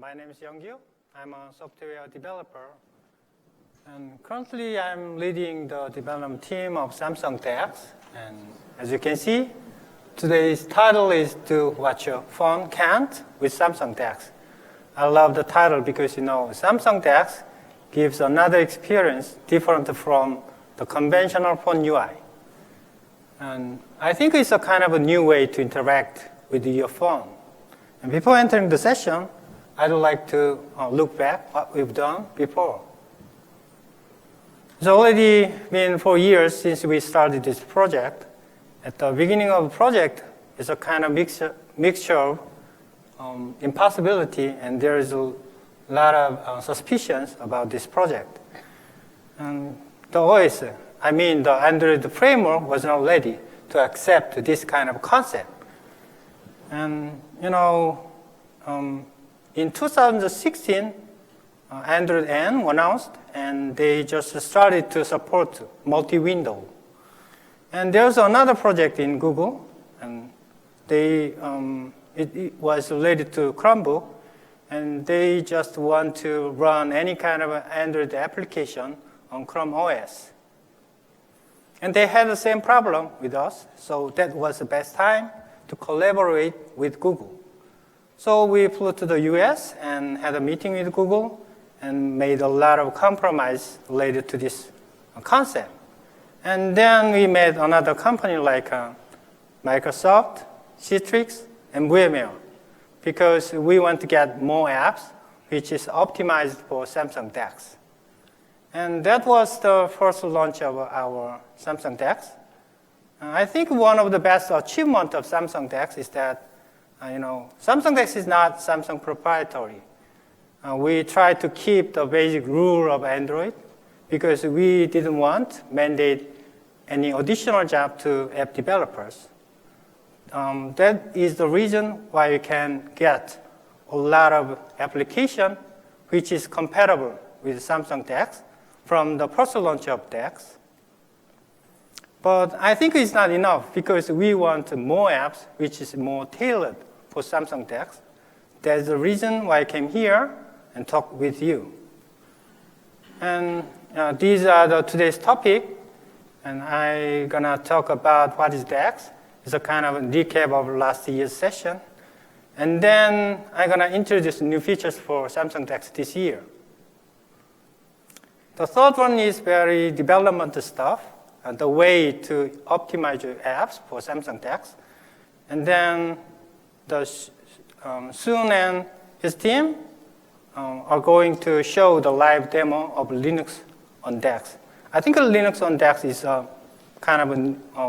My name is Youngkyu. I'm a software developer. And currently, I'm leading the development team of Samsung DeX. And as you can see, today's title is to what your phone can't with Samsung DeX. I love the title because, Samsung DeX gives another experience different from the conventional phone UI. And I think it's a kind of a new way to interact with your phone. And before entering the session, I'd like to look back what we've done before. It's already been 4 years since we started this project. At the beginning of the project, it's a kind of mixture of impossibility, and there is a lot of suspicions about this project. And the OS, the Android framework was not ready to accept this kind of concept. And, in 2016, Android N was announced, and they just started to support multi-window. And there's another project in Google, and it was related to Chromebook, and they just want to run any kind of Android application on Chrome OS. And they had the same problem with us, so that was the best time to collaborate with Google. So we flew to the US and had a meeting with Google and made a lot of compromise related to this concept. And then we met another company like Microsoft, Citrix, and VMware because we want to get more apps which is optimized for Samsung DeX. And that was the first launch of our Samsung DeX. I think one of the best achievements of Samsung DeX is that Samsung DeX is not Samsung proprietary. We try to keep the basic rule of Android because we didn't want to mandate any additional job to app developers. That is the reason why you can get a lot of application which is compatible with Samsung DeX from the first launch of DeX. But I think it's not enough because we want more apps which is more tailored for Samsung DeX. That's the reason why I came here and talk with you. And these are today's topic, and I'm gonna talk about what is DeX. It's a kind of a recap of last year's session. And then I'm gonna introduce new features for Samsung DeX this year. The third one is very development stuff, and the way to optimize your apps for Samsung DeX. And then Seon and his team are going to show the live demo of Linux on DeX. I think Linux on DeX is kind of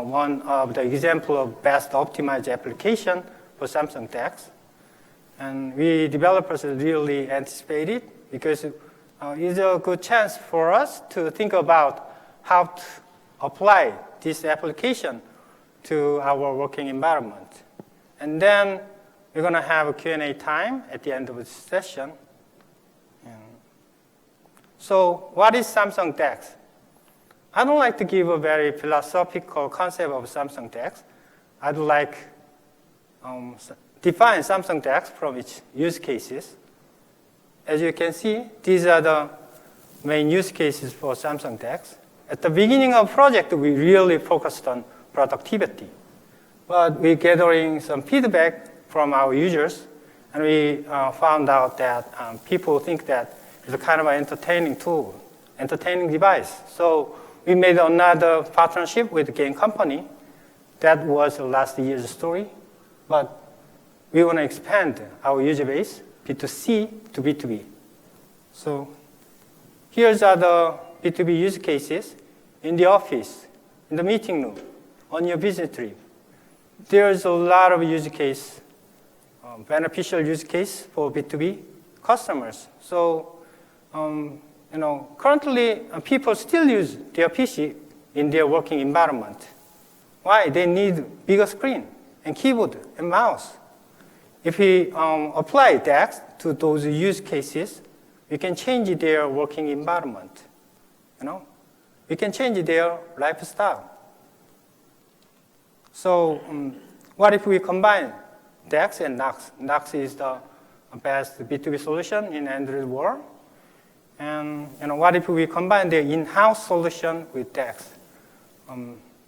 one of the example of best optimized application for Samsung DeX. And we developers really anticipate it because it's a good chance for us to think about how to apply this application to our working environment. And then we're going to have a Q&A time at the end of the session. So what is Samsung DeX? I don't like to give a very philosophical concept of Samsung DeX. I'd like define Samsung DeX from its use cases. As you can see, these are the main use cases for Samsung DeX. At the beginning of the project, we really focused on productivity. But we're gathering some feedback from our users, and we found out that people think that it's a kind of an entertaining tool, entertaining device. So we made another partnership with a game company. That was last year's story. But we want to expand our user base, B2C to B2B. So here's are the B2B use cases in the office, in the meeting room, on your business trip. There's a lot of use case, beneficial use case for B2B customers. So, currently people still use their PC in their working environment. Why? They need bigger screen and keyboard and mouse. If we apply DeX to those use cases, we can change their working environment. We can change their lifestyle. So what if we combine DeX and Knox? Knox is the best B2B solution in Android world. And what if we combine the in-house solution with DeX?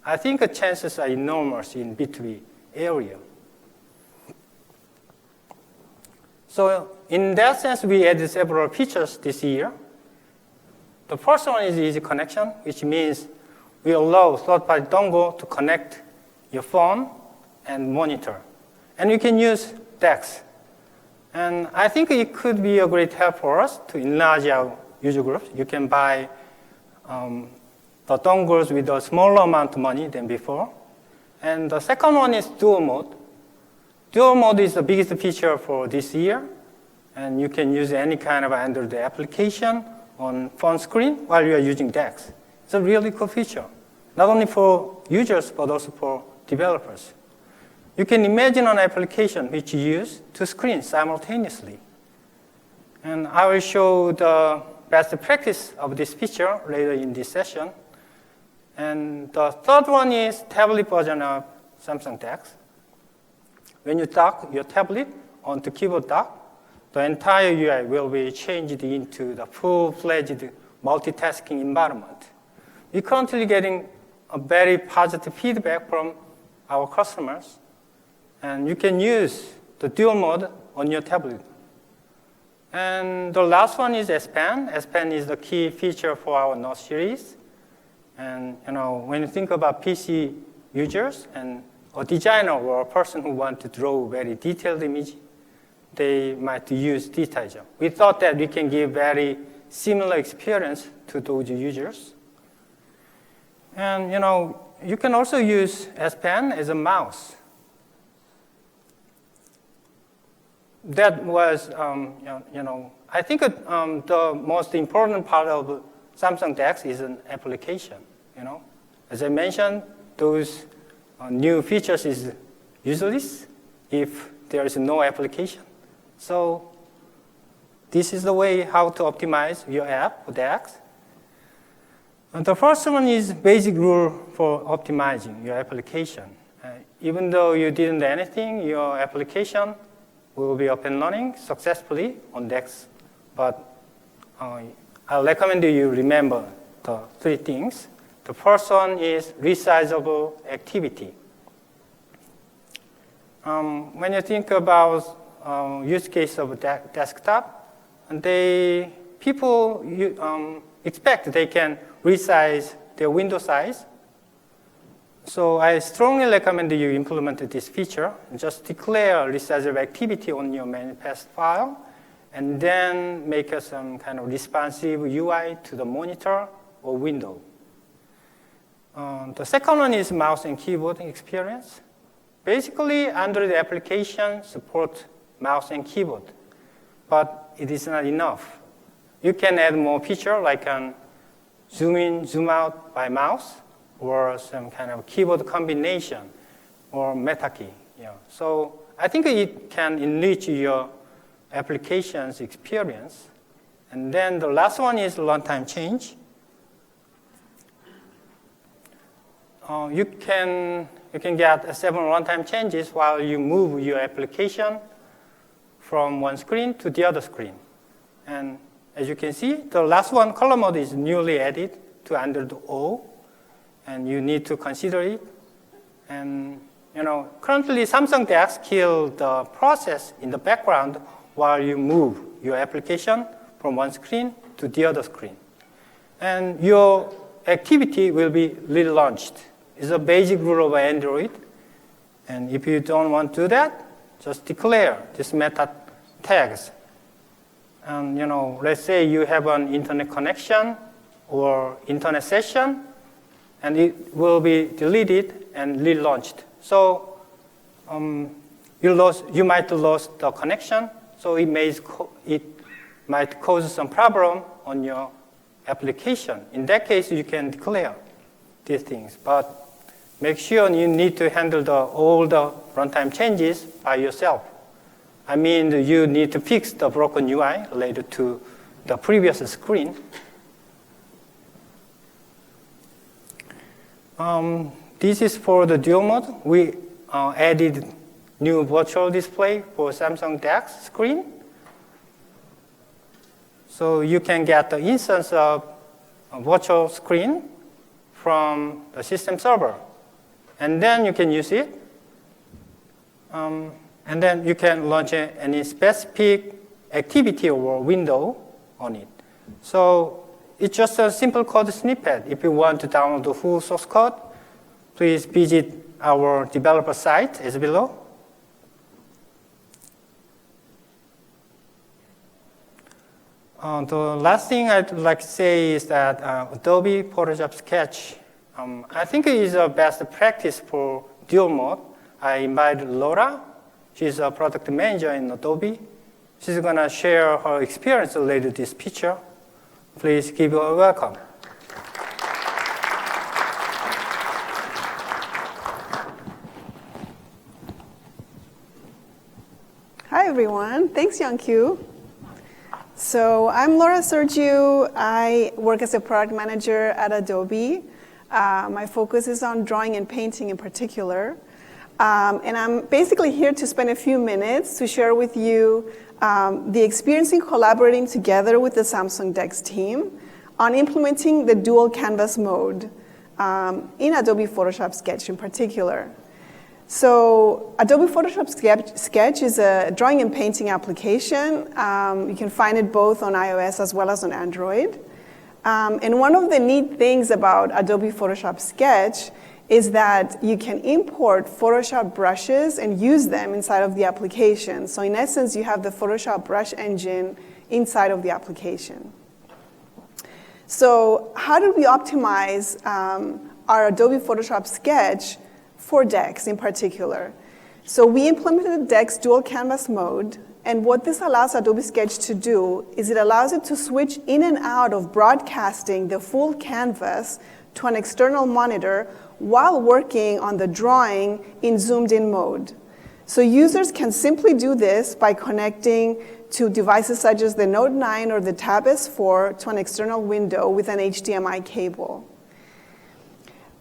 I think the chances are enormous in B2B area. So in that sense, we added several features this year. The first one is easy connection, which means we allow third-party dongle to connect your phone and monitor. And you can use DeX. And I think it could be a great help for us to enlarge our user groups. You can buy the dongles with a smaller amount of money than before. And the second one is dual mode. Dual mode is the biggest feature for this year. And you can use any kind of Android application on phone screen while you are using DeX. It's a really cool feature, not only for users, but also for developers. You can imagine an application which you use two screens simultaneously. And I will show the best practice of this feature later in this session. And the third one is tablet version of Samsung DeX. When you dock your tablet onto keyboard dock, the entire UI will be changed into the full-fledged multitasking environment. We're currently getting a very positive feedback from our customers. And you can use the dual mode on your tablet. And the last one is S Pen. S Pen is the key feature for our Note series. And when you think about PC users and a designer or a person who wants to draw very detailed image, they might use this type. We thought that we can give very similar experience to those users. And you can also use S Pen as a mouse. That was, I think the most important part of Samsung DeX is an application. As I mentioned, those new features is useless if there is no application. So this is the way how to optimize your app for DeX. And the first one is basic rule for optimizing your application. Even though you didn't do anything, your application will be up and running successfully on DeX. But I recommend you remember the three things. The first one is resizable activity. When you think about use case of desktop, people expect they can resize their window size. So I strongly recommend you implement this feature. Just declare resizable activity on your manifest file, and then make some kind of responsive UI to the monitor or window. The second one is mouse and keyboard experience. Basically, Android applications support mouse and keyboard, but it is not enough. You can add more features like zoom in, zoom out by mouse, or some kind of keyboard combination, or meta key. So I think it can enrich your application's experience. And then the last one is runtime change. You can get 7 runtime changes while you move your application from one screen to the other screen. And as you can see, the last one, color mode, is newly added to Android O. And you need to consider it. And currently Samsung DeX kills the process in the background while you move your application from one screen to the other screen. And your activity will be relaunched. It's a basic rule of Android. And if you don't want to do that, just declare this meta tags. And let's say you have an internet connection or internet session, and it will be deleted and relaunched. So you might lose the connection, so it might cause some problem on your application. In that case, you can declare these things, but make sure you need to handle all the runtime changes by yourself. I mean, you need to fix the broken UI related to the previous screen. This is for the dual mode. We added new virtual display for Samsung DeX screen. So you can get the instance of a virtual screen from the system server. And then you can use it. And then you can launch any specific activity or window on it. So it's just a simple code snippet. If you want to download the full source code, please visit our developer site as below. The last thing I'd like to say is that Adobe Photoshop Sketch, I think it is the best practice for dual mode. I invited Laura. She's a product manager in Adobe. She's going to share her experience related to this feature. Please give her a welcome. Hi, everyone. Thanks, Youngkyu. So I'm Laura Sergiu. I work as a product manager at Adobe. My focus is on drawing and painting in particular. And I'm basically here to spend a few minutes to share with you the experience in collaborating together with the Samsung DeX team on implementing the dual canvas mode in Adobe Photoshop Sketch in particular. So Adobe Photoshop Sketch is a drawing and painting application. You can find it both on iOS as well as on Android. And one of the neat things about Adobe Photoshop Sketch is that you can import Photoshop brushes and use them inside of the application. So in essence, you have the Photoshop brush engine inside of the application. So how did we optimize our Adobe Photoshop Sketch for DeX in particular? So we implemented DeX dual canvas mode, and what this allows Adobe Sketch to do is it allows it to switch in and out of broadcasting the full canvas to an external monitor while working on the drawing in zoomed-in mode. So users can simply do this by connecting to devices such as the Note 9 or the Tab S4 to an external window with an HDMI cable.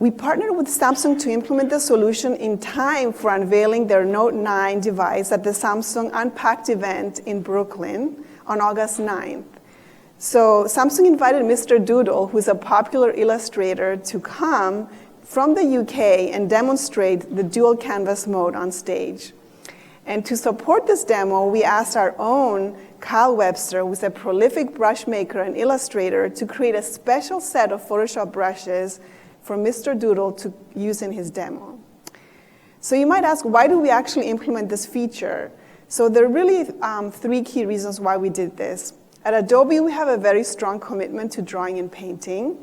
We partnered with Samsung to implement the solution in time for unveiling their Note 9 device at the Samsung Unpacked event in Brooklyn on August 9th. So Samsung invited Mr. Doodle, who's a popular illustrator, to come from the UK and demonstrate the dual canvas mode on stage. And to support this demo, we asked our own Kyle Webster, who's a prolific brush maker and illustrator, to create a special set of Photoshop brushes for Mr. Doodle to use in his demo. So you might ask, why do we actually implement this feature? So there are really three key reasons why we did this. At Adobe, we have a very strong commitment to drawing and painting.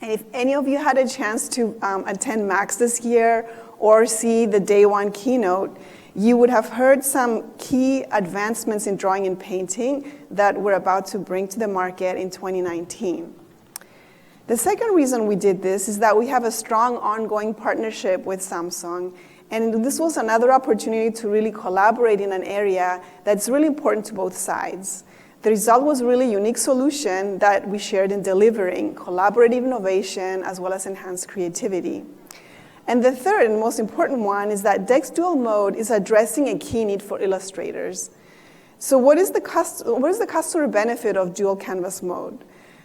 And if any of you had a chance to attend MAX this year or see the Day 1 keynote, you would have heard some key advancements in drawing and painting that we're about to bring to the market in 2019. The second reason we did this is that we have a strong ongoing partnership with Samsung, and this was another opportunity to really collaborate in an area that's really important to both sides. The result was a really unique solution that we shared in delivering collaborative innovation as well as enhanced creativity. And the third and most important one is that DeX Dual Mode is addressing a key need for illustrators. So what is the customer benefit of dual canvas mode?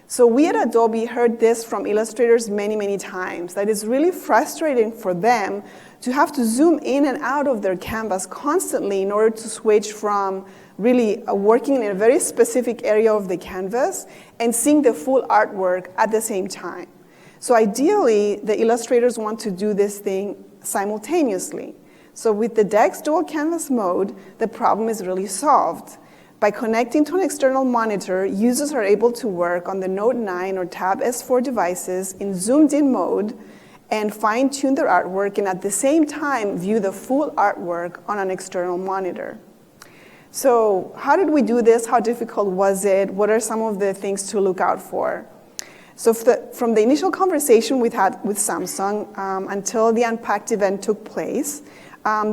So we at Adobe heard this from illustrators many, many times, that it's really frustrating for them to have to zoom in and out of their canvas constantly in order to switch from really working in a very specific area of the canvas and seeing the full artwork at the same time. So ideally, the illustrators want to do this thing simultaneously. So with the DeX dual canvas mode, the problem is really solved. By connecting to an external monitor, users are able to work on the Note 9 or Tab S4 devices in zoomed-in mode and fine-tune their artwork, and at the same time view the full artwork on an external monitor. So how did we do this? How difficult was it? What are some of the things to look out for? So from the initial conversation we had with Samsung until the Unpacked event took place,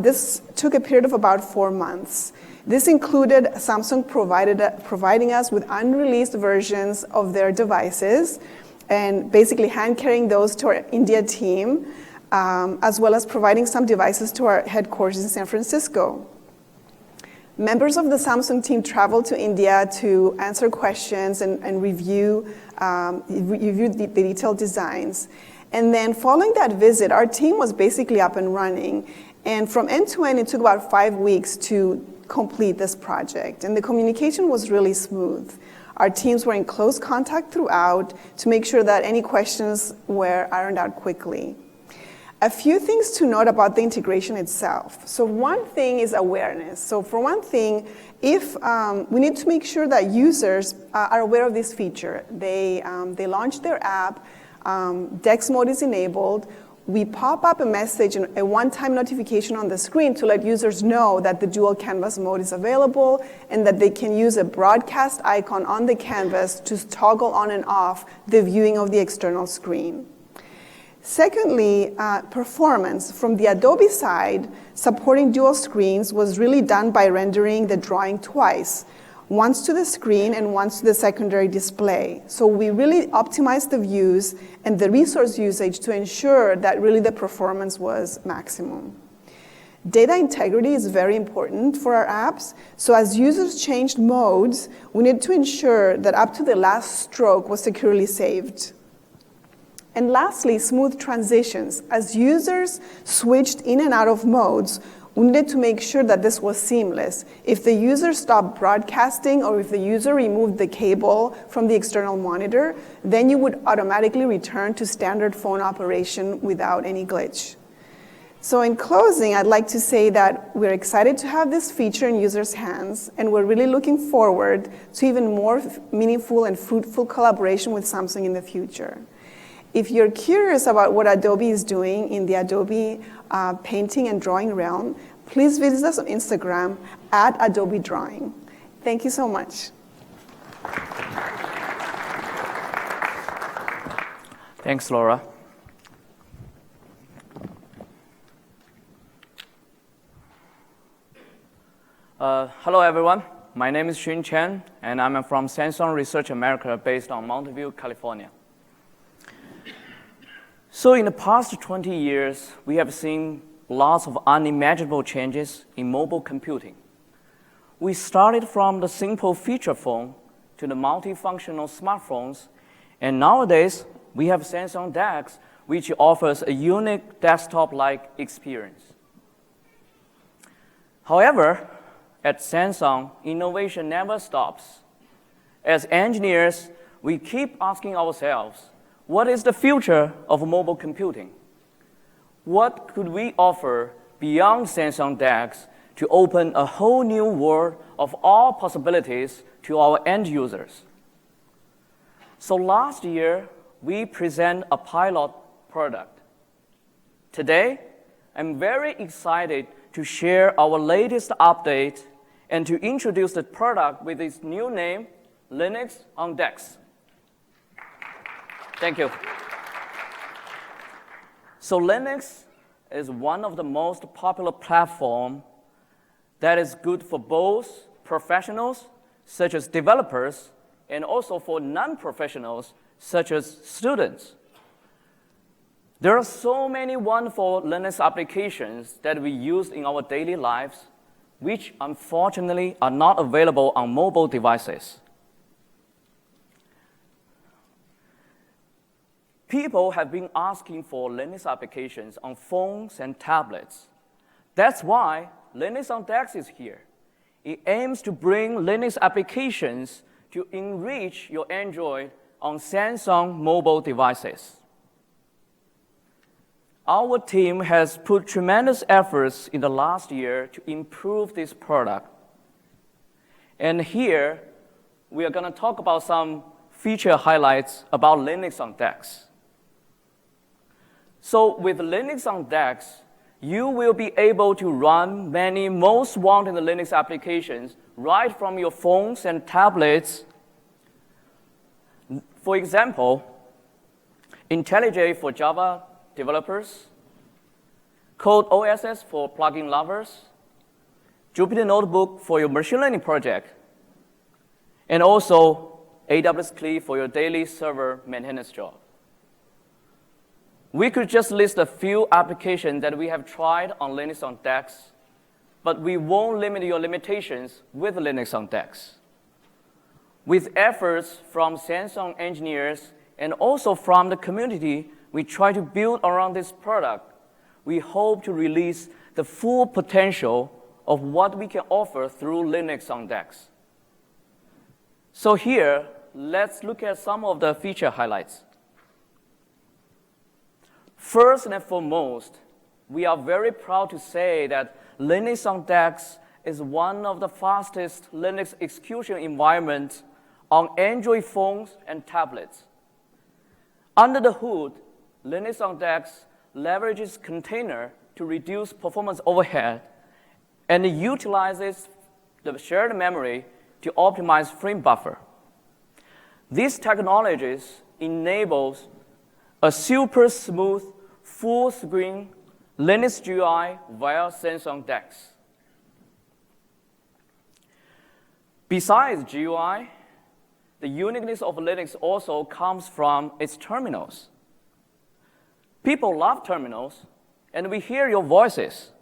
this took a period of about 4 months. This included Samsung providing us with unreleased versions of their devices and basically hand-carrying those to our India team, as well as providing some devices to our headquarters in San Francisco. Members of the Samsung team traveled to India to answer questions and review the detailed designs. And then following that visit, our team was basically up and running. And from end to end, it took about 5 weeks to complete this project. And the communication was really smooth. Our teams were in close contact throughout to make sure that any questions were ironed out quickly. A few things to note about the integration itself. So one thing is awareness. So for one thing, if we need to make sure that users are aware of this feature. They launch their app, DeX mode is enabled. We pop up a message, a one-time notification on the screen to let users know that the dual canvas mode is available and that they can use a broadcast icon on the canvas to toggle on and off the viewing of the external screen. Secondly, performance. From the Adobe side, supporting dual screens was really done by rendering the drawing twice, once to the screen and once to the secondary display. So we really optimized the views and the resource usage to ensure that really the performance was maximum. Data integrity is very important for our apps. So as users changed modes, we need to ensure that up to the last stroke was securely saved. And lastly, smooth transitions. As users switched in and out of modes, we needed to make sure that this was seamless. If the user stopped broadcasting or if the user removed the cable from the external monitor, then you would automatically return to standard phone operation without any glitch. So in closing, I'd like to say that we're excited to have this feature in users' hands, and we're really looking forward to even more meaningful and fruitful collaboration with Samsung in the future. If you're curious about what Adobe is doing in the Adobe painting and drawing realm, please visit us on Instagram at Adobe Drawing. Thank you so much. Thanks, Laura. Hello, everyone. My name is Chen, and I'm from Samsung Research America based on Mountain View, California. So in the past 20 years, we have seen lots of unimaginable changes in mobile computing. We started from the simple feature phone to the multifunctional smartphones, and nowadays, we have Samsung DeX, which offers a unique desktop-like experience. However, at Samsung, innovation never stops. As engineers, we keep asking ourselves, what is the future of mobile computing? What could we offer beyond Samsung DeX to open a whole new world of all possibilities to our end users? So last year, we presented a pilot product. Today, I'm very excited to share our latest update and to introduce the product with its new name, Linux on DeX. Thank you. So Linux is one of the most popular platforms that is good for both professionals, such as developers, and also for non-professionals, such as students. There are so many wonderful Linux applications that we use in our daily lives, which unfortunately are not available on mobile devices. People have been asking for Linux applications on phones and tablets. That's why Linux on DeX is here. It aims to bring Linux applications to enrich your Android on Samsung mobile devices. Our team has put tremendous efforts in the last year to improve this product. And here, we are going to talk about some feature highlights about Linux on DeX. So with Linux on DeX, you will be able to run many most wanted Linux applications right from your phones and tablets. For example, IntelliJ for Java developers, Code OSS for plugin lovers, Jupyter Notebook for your machine learning project, and also AWS CLI for your daily server maintenance job. We could just list a few applications that we have tried on Linux on DeX, but we won't limit your limitations with Linux on DeX. With efforts from Samsung engineers and also from the community we try to build around this product, we hope to release the full potential of what we can offer through Linux on DeX. So here, let's look at some of the feature highlights. First and foremost, we are very proud to say that Linux on DeX is one of the fastest Linux execution environments on Android phones and tablets. Under the hood, Linux on DeX leverages container to reduce performance overhead and utilizes the shared memory to optimize frame buffer. These technologies enables a super smooth, full-screen Linux GUI via Samsung DeX. Besides GUI, the uniqueness of Linux also comes from its terminals. People love terminals, and we hear your voices.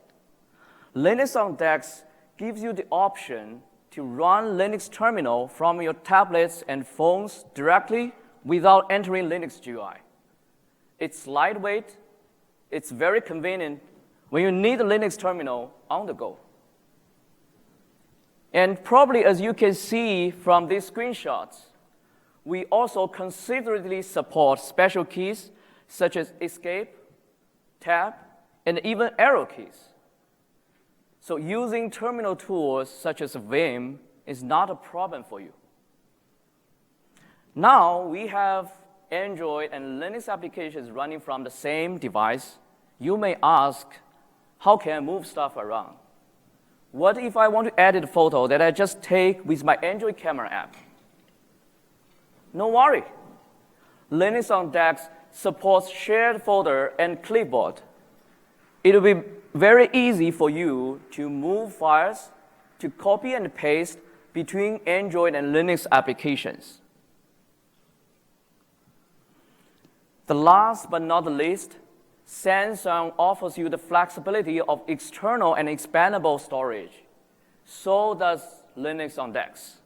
Linux on DeX gives you the option to run Linux terminal from your tablets and phones directly without entering Linux GUI. It's lightweight, it's very convenient when you need a Linux terminal on the go. And probably as you can see from these screenshots, we also considerably support special keys such as escape, tab, and even arrow keys. So using terminal tools such as Vim is not a problem for you. Now we have Android and Linux applications running from the same device. You may ask, how can I move stuff around? What if I want to edit a photo that I just take with my Android camera app? No worry. Linux on DeX supports shared folder and clipboard. It will be very easy for you to move files, to copy and paste between Android and Linux applications. The last but not the least, Samsung offers you the flexibility of external and expandable storage. So does Linux on DeX.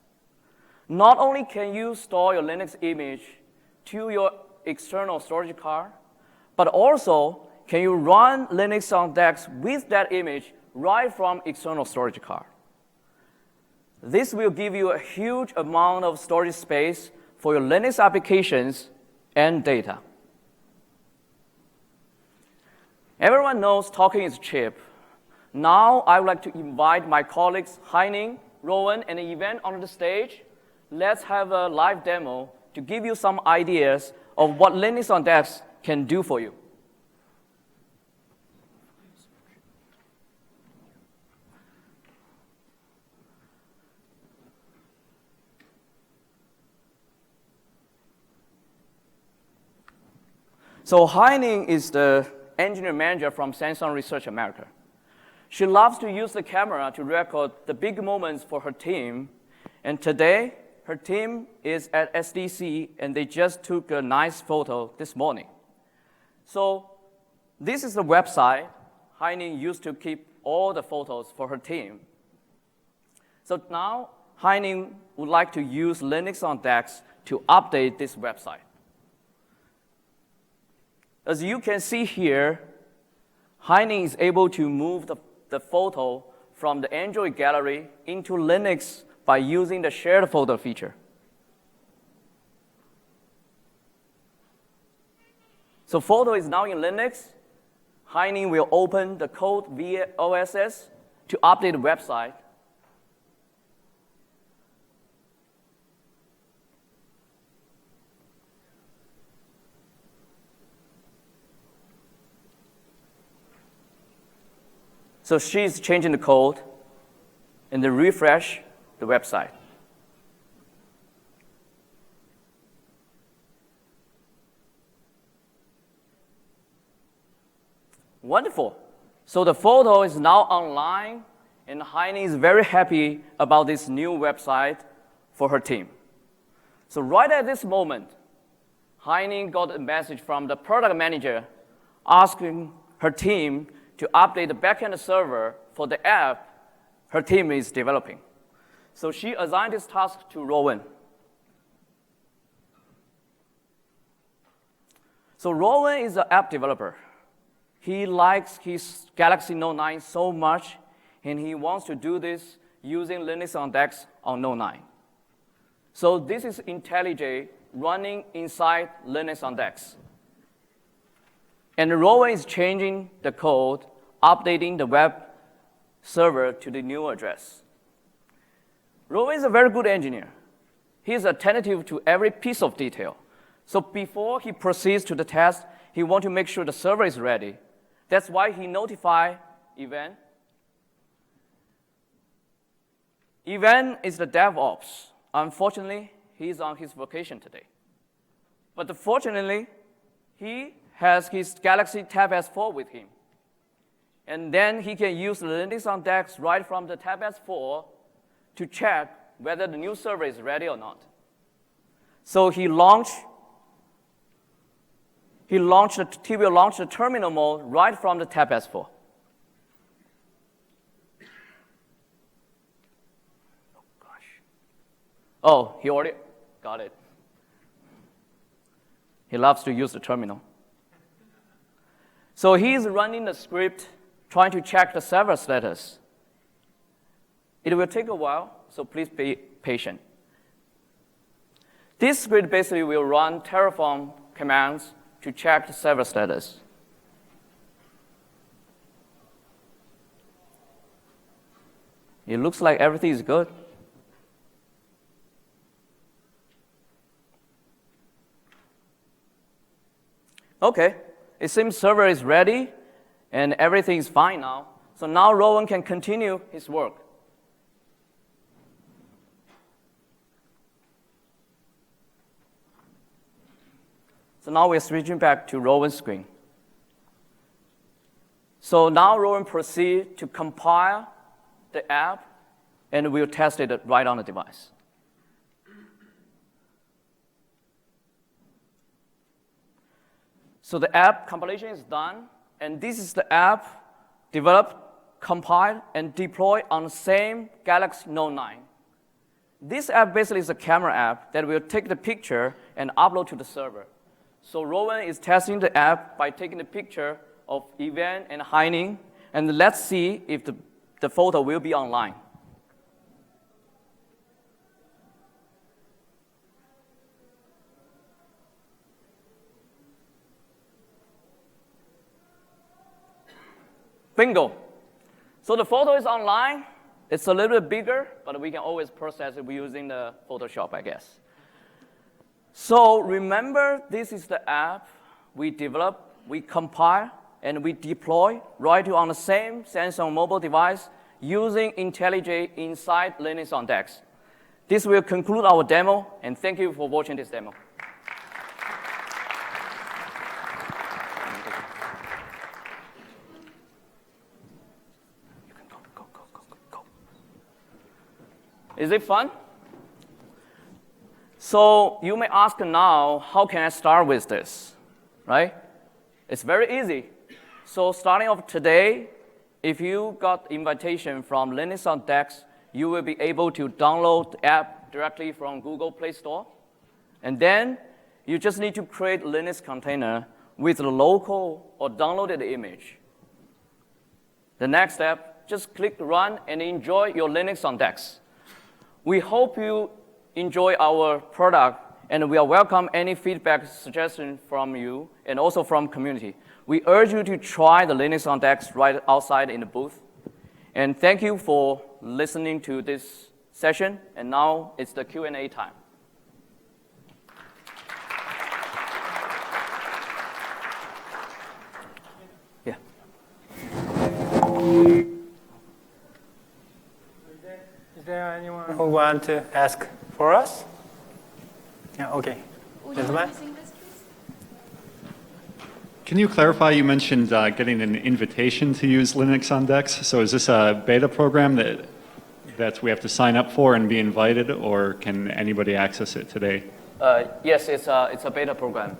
Not only can you store your Linux image to your external storage card, but also can you run Linux on DeX with that image right from external storage card. This will give you a huge amount of storage space for your Linux applications and data. Everyone knows talking is cheap. Now I would like to invite my colleagues Haining, Rowan, and Yvonne onto the stage. Let's have a live demo to give you some ideas of what Linux on DeX can do for you. So Haining is the engineer manager from Samsung Research America. She loves to use the camera to record the big moments for her team. And today, her team is at SDC, and they just took a nice photo this morning. So this is the website Haining used to keep all the photos for her team. So now, Haining would like to use Linux on DeX to update this website. As you can see here, Haining is able to move the photo from the Android gallery into Linux by using the shared folder feature. So photo is now in Linux. Haining will open the code via OSS to update the website. So she's changing the code and then refresh the website. Wonderful. So the photo is now online, and Haining is very happy about this new website for her team. So right at this moment, Haining got a message from the product manager asking her team to update the backend server for the app her team is developing. So she assigned this task to Rowan. So Rowan is an app developer. He likes his Galaxy Note 9 so much, and he wants to do this using Linux on DeX on Note 9. So this is IntelliJ running inside Linux on DeX. And Rowan is changing the code, updating the web server to the new address. Rowan is a very good engineer. He is attentive to every piece of detail. So before he proceeds to the test, he wants to make sure the server is ready. That's why he notified Evan. Evan is the DevOps. Unfortunately, he's on his vacation today. But fortunately, he has his Galaxy Tab S4 with him. And then he can use Linux on DeX right from the Tab S4 to check whether the new server is ready or not. So he will launch the terminal mode right from the Tab S4. Oh, he already got it. He loves to use the terminal. So he's running the script, trying to check the server status. It will take a while, so please be patient. This script basically will run Terraform commands to check the server status. It looks like everything is good. Okay, it seems server is ready and everything is fine now. So now Rowan can continue his work. So now we're switching back to Rowan's screen. So now Rowan proceeds to compile the app, and we'll test it right on the device. So the app compilation is done, and this is the app developed, compiled, and deployed on the same Galaxy Note 9. This app basically is a camera app that will take the picture and upload to the server. So Rowan is testing the app by taking the picture of Evan and Heining, and let's see if the photo will be online. Bingo. So the photo is online. It's a little bit bigger, but we can always process it using the Photoshop, I guess. So remember, this is the app we develop, we compile, and we deploy right on the same Samsung mobile device using IntelliJ inside Linux on DeX. This will conclude our demo, and thank you for watching this demo. Is it fun? So you may ask now, how can I start with this, right? It's very easy. So starting off today, if you got invitation from Linux on DeX, you will be able to download the app directly from Google Play Store. And then you just need to create a Linux container with the local or downloaded image. The next step, just click Run and enjoy your Linux on DeX. We hope you enjoy our product, and we welcome any feedback, suggestion from you, and also from community. We urge you to try the Linux on DeX right outside in the booth. And thank you for listening to this session, and now it's the Q&A time. Yeah. Is there anyone who wants to ask for us? Yeah, okay. Gentlemen? Can you clarify, you mentioned getting an invitation to use Linux on DeX. So is this a beta program that we have to sign up for and be invited, or can anybody access it today? Yes, it's a beta program.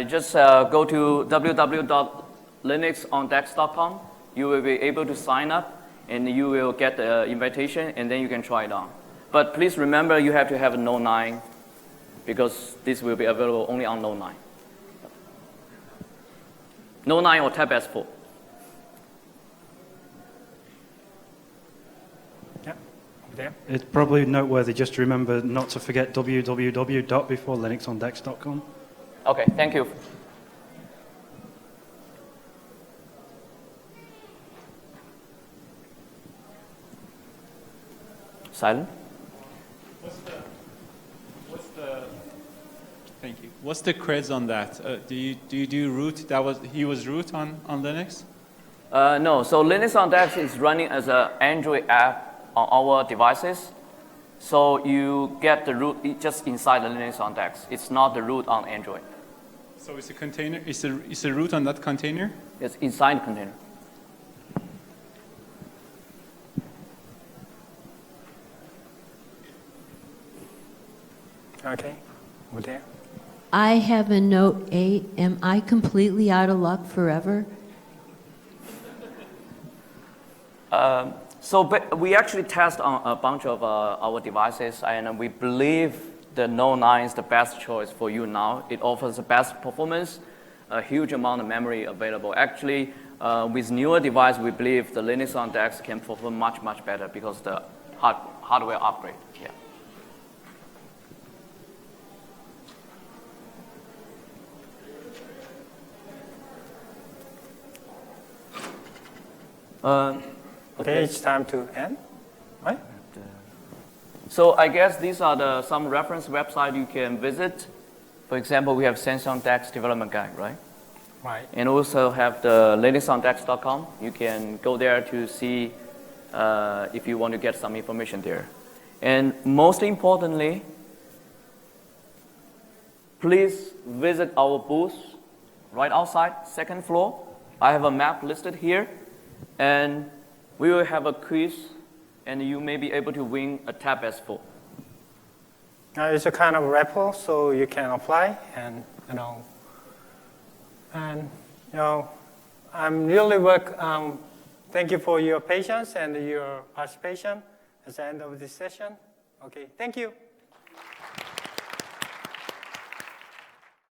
Just go to www.linuxondex.com. You will be able to sign up, and you will get the invitation, and then you can try it on. But please remember, you have to have a Node 9, because this will be available only on Node 9. Node 9 or Tab S4. Yeah, over there. It's probably noteworthy just to remember not to forget www before linuxondex.com. Okay, thank you. Silent? Thank you. What's the creds on that? Do you do root? He was root on Linux? No, so Linux on DeX is running as an Android app on our devices. So you get the root just inside the Linux on DeX. It's not the root on Android. So it's a container. It's a root on that container. It's inside the container. Okay, over there. I have a Note 8. Am I completely out of luck forever? We actually test on a bunch of our devices, and we believe the Node 9 is the best choice for you now. It offers the best performance, a huge amount of memory available. Actually, with newer device, we believe the Linux on DeX can perform much, much better because the hardware upgrade. Yeah. Okay, it's time to end, right? So I guess these are some reference websites you can visit. For example, we have Seon DeX development guide, right? Right. And also have the linuxondex.com. You can go there to see if you want to get some information there. And most importantly, please visit our booth right outside, second floor. I have a map listed here. And we will have a quiz, and you may be able to win a Tab S4. It's a kind of raffle, so you can apply, and I'm really thank you for your patience and your participation at the end of this session. Okay, thank you.